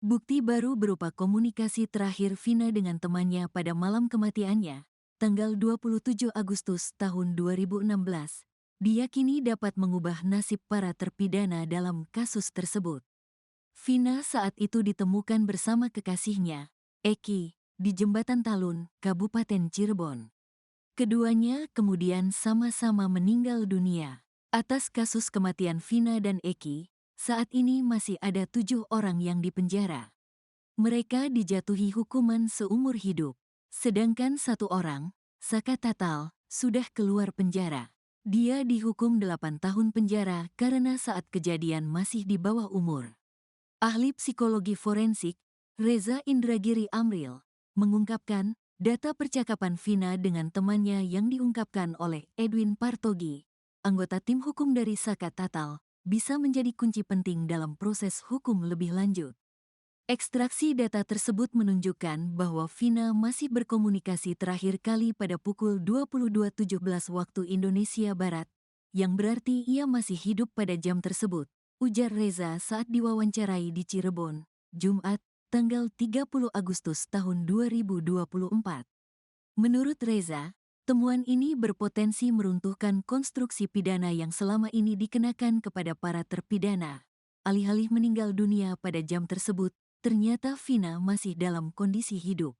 Bukti baru berupa komunikasi terakhir Vina dengan temannya pada malam kematiannya, tanggal 27 Agustus tahun 2016, diyakini dapat mengubah nasib para terpidana dalam kasus tersebut. Vina saat itu ditemukan bersama kekasihnya, Eki, di Jembatan Talun, Kabupaten Cirebon. Keduanya kemudian sama-sama meninggal dunia. Atas kasus kematian Vina dan Eki, saat ini masih ada 7 orang yang dipenjara. Mereka dijatuhi hukuman seumur hidup, sedangkan 1 orang, Saka Tatal, sudah keluar penjara. Dia dihukum 8 tahun penjara karena saat kejadian masih di bawah umur. Ahli psikologi forensik, Reza Indragiri Amril, mengungkapkan data percakapan Vina dengan temannya yang diungkapkan oleh Edwin Partogi, anggota tim hukum dari Saka Tatal, bisa menjadi kunci penting dalam proses hukum lebih lanjut. Ekstraksi data tersebut menunjukkan bahwa Vina masih berkomunikasi terakhir kali pada pukul 22.17 waktu Indonesia Barat, yang berarti ia masih hidup pada jam tersebut, ujar Reza saat diwawancarai di Cirebon, Jumat, tanggal 30 Agustus tahun 2024. Menurut Reza, temuan ini berpotensi meruntuhkan konstruksi pidana yang selama ini dikenakan kepada para terpidana. Alih-alih meninggal dunia pada jam tersebut, ternyata Vina masih dalam kondisi hidup.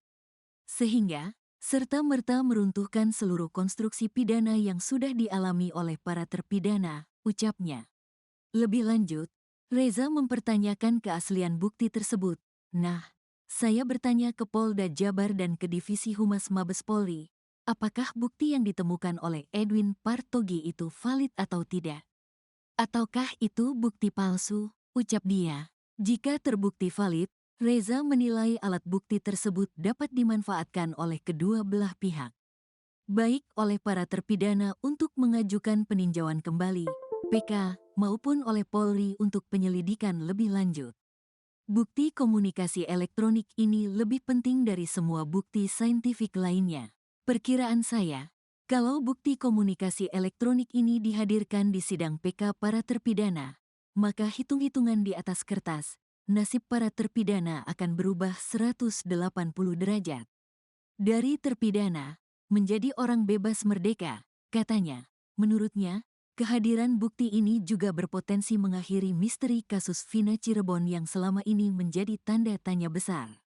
Sehingga, serta-merta meruntuhkan seluruh konstruksi pidana yang sudah dialami oleh para terpidana, ucapnya. Lebih lanjut, Reza mempertanyakan keaslian bukti tersebut. Nah, saya bertanya ke Polda Jabar dan ke Divisi Humas Mabes Polri, apakah bukti yang ditemukan oleh Edwin Partogi itu valid atau tidak? Ataukah itu bukti palsu, ucap dia. Jika terbukti valid, Reza menilai alat bukti tersebut dapat dimanfaatkan oleh kedua belah pihak. Baik oleh para terpidana untuk mengajukan peninjauan kembali, PK, maupun oleh Polri untuk penyelidikan lebih lanjut. Bukti komunikasi elektronik ini lebih penting dari semua bukti saintifik lainnya. Perkiraan saya, kalau bukti komunikasi elektronik ini dihadirkan di sidang PK para terpidana, maka hitung-hitungan di atas kertas, nasib para terpidana akan berubah 180 derajat. Dari terpidana, menjadi orang bebas merdeka, katanya. Menurutnya, kehadiran bukti ini juga berpotensi mengakhiri misteri kasus Vina Cirebon yang selama ini menjadi tanda tanya besar.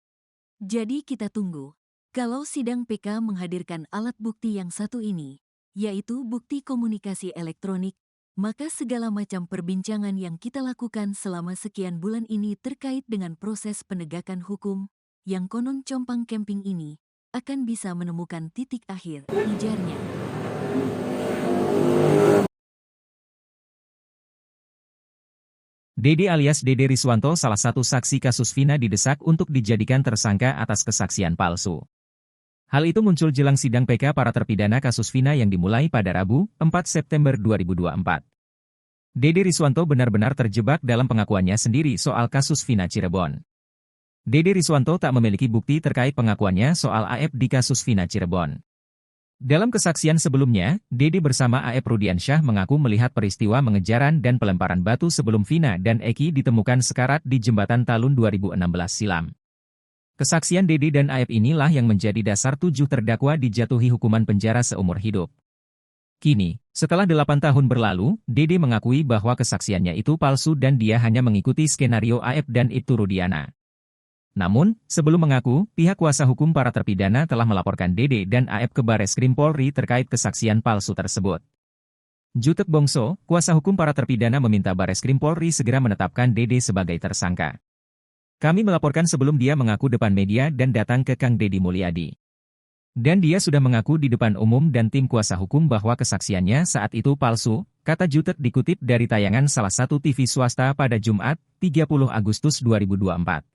Jadi kita tunggu, kalau sidang PK menghadirkan alat bukti yang satu ini, yaitu bukti komunikasi elektronik, maka segala macam perbincangan yang kita lakukan selama sekian bulan ini terkait dengan proses penegakan hukum, yang konon compang camping ini, akan bisa menemukan titik akhir, ujarnya. Dede alias Dede Riswanto, salah satu saksi kasus Vina, didesak untuk dijadikan tersangka atas kesaksian palsu. Hal itu muncul jelang sidang PK para terpidana kasus Vina yang dimulai pada Rabu, 4 September 2024. Dede Riswanto benar-benar terjebak dalam pengakuannya sendiri soal kasus Vina Cirebon. Dede Riswanto tak memiliki bukti terkait pengakuannya soal AF di kasus Vina Cirebon. Dalam kesaksian sebelumnya, Dede bersama AF Rudiansyah mengaku melihat peristiwa mengejaran dan pelemparan batu sebelum Vina dan Eki ditemukan sekarat di Jembatan Talun 2016 silam. Kesaksian Dede dan AF inilah yang menjadi dasar 7 terdakwa dijatuhi hukuman penjara seumur hidup. Kini, setelah 8 tahun berlalu, Dede mengakui bahwa kesaksiannya itu palsu dan dia hanya mengikuti skenario AF dan Ibtu Rudiana. Namun, sebelum mengaku, pihak kuasa hukum para terpidana telah melaporkan Dede dan AF ke Bareskrim Polri terkait kesaksian palsu tersebut. Jutek Bongso, kuasa hukum para terpidana, meminta Bareskrim Polri segera menetapkan Dede sebagai tersangka. Kami melaporkan sebelum dia mengaku depan media dan datang ke Kang Deddy Mulyadi. Dan dia sudah mengaku di depan umum dan tim kuasa hukum bahwa kesaksiannya saat itu palsu, kata Jutek dikutip dari tayangan salah satu TV swasta pada Jumat, 30 Agustus 2024.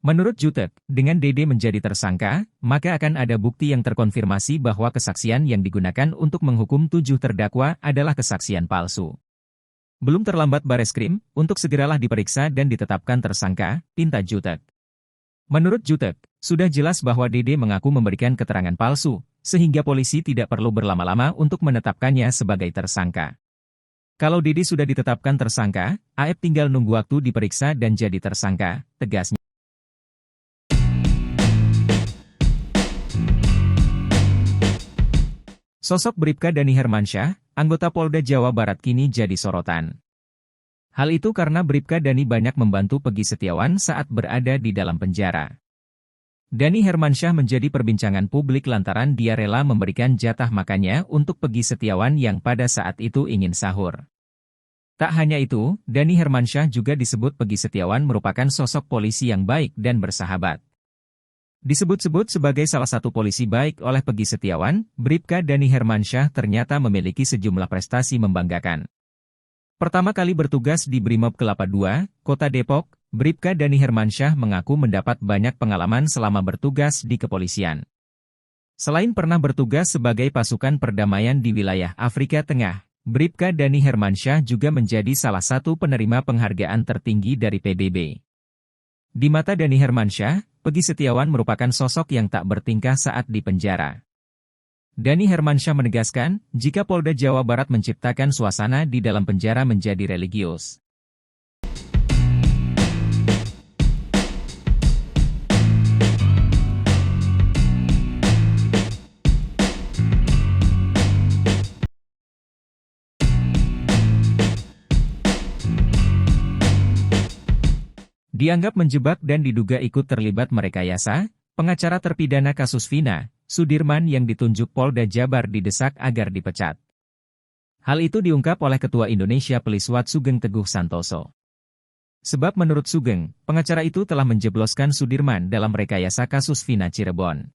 Menurut Jutek, dengan Dede menjadi tersangka, maka akan ada bukti yang terkonfirmasi bahwa kesaksian yang digunakan untuk menghukum 7 terdakwa adalah kesaksian palsu. Belum terlambat Bareskrim untuk segeralah diperiksa dan ditetapkan tersangka, pinta Jutek. Menurut Jutek, sudah jelas bahwa Dede mengaku memberikan keterangan palsu, sehingga polisi tidak perlu berlama-lama untuk menetapkannya sebagai tersangka. Kalau Dede sudah ditetapkan tersangka, AF tinggal nunggu waktu diperiksa dan jadi tersangka, tegasnya. Sosok Bribka Dani Hermansyah, anggota Polda Jawa Barat kini jadi sorotan. Hal itu karena Bribka Dani banyak membantu Peggy Setiawan saat berada di dalam penjara. Dani Hermansyah menjadi perbincangan publik lantaran dia rela memberikan jatah makannya untuk Peggy Setiawan yang pada saat itu ingin sahur. Tak hanya itu, Dani Hermansyah juga disebut Peggy Setiawan merupakan sosok polisi yang baik dan bersahabat. Disebut-sebut sebagai salah satu polisi baik oleh Peggy Setiawan, Bribka Dani Hermansyah ternyata memiliki sejumlah prestasi membanggakan. Pertama kali bertugas di Brimob Kelapa II, Kota Depok, Bribka Dani Hermansyah mengaku mendapat banyak pengalaman selama bertugas di kepolisian. Selain pernah bertugas sebagai pasukan perdamaian di wilayah Afrika Tengah, Bribka Dani Hermansyah juga menjadi salah satu penerima penghargaan tertinggi dari PBB. Di mata Dani Hermansyah, Peggy Setiawan merupakan sosok yang tak bertingkah saat di penjara. Dani Hermansyah menegaskan, jika Polda Jawa Barat menciptakan suasana di dalam penjara menjadi religius. Dianggap menjebak dan diduga ikut terlibat merekayasa, pengacara terpidana kasus Vina, Sudirman yang ditunjuk Polda Jabar didesak agar dipecat. Hal itu diungkap oleh Ketua Indonesia Peliswat Sugeng Teguh Santoso. Sebab menurut Sugeng, pengacara itu telah menjebloskan Sudirman dalam rekayasa kasus Vina Cirebon.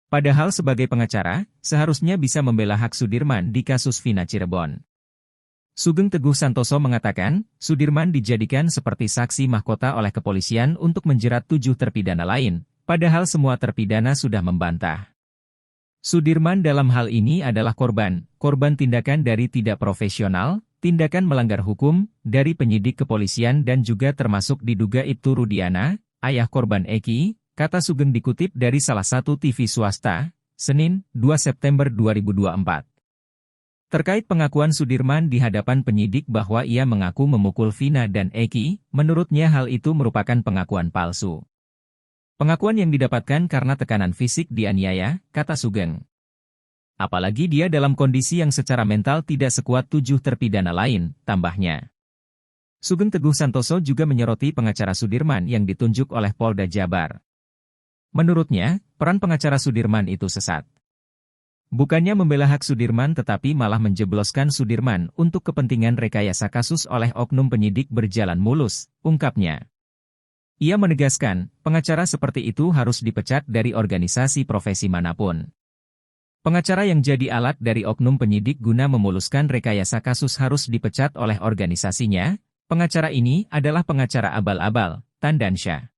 Padahal sebagai pengacara, seharusnya bisa membela hak Sudirman di kasus Vina Cirebon. Sugeng Teguh Santoso mengatakan, Sudirman dijadikan seperti saksi mahkota oleh kepolisian untuk menjerat 7 terpidana lain, padahal semua terpidana sudah membantah. Sudirman dalam hal ini adalah korban tindakan dari tidak profesional, tindakan melanggar hukum, dari penyidik kepolisian dan juga termasuk diduga Ibtu Rudiana, ayah korban Eki, kata Sugeng dikutip dari salah satu TV swasta, Senin, 2 September 2024. Terkait pengakuan Sudirman di hadapan penyidik bahwa ia mengaku memukul Vina dan Eki, menurutnya hal itu merupakan pengakuan palsu. Pengakuan yang didapatkan karena tekanan fisik dianiaya, kata Sugeng. Apalagi dia dalam kondisi yang secara mental tidak sekuat 7 terpidana lain, tambahnya. Sugeng Teguh Santoso juga menyoroti pengacara Sudirman yang ditunjuk oleh Polda Jabar. Menurutnya, peran pengacara Sudirman itu sesat. Bukannya membela hak Sudirman tetapi malah menjebloskan Sudirman untuk kepentingan rekayasa kasus oleh oknum penyidik berjalan mulus, ungkapnya. Ia menegaskan, pengacara seperti itu harus dipecat dari organisasi profesi manapun. Pengacara yang jadi alat dari oknum penyidik guna memuluskan rekayasa kasus harus dipecat oleh organisasinya. Pengacara ini adalah pengacara abal-abal, Tandansya.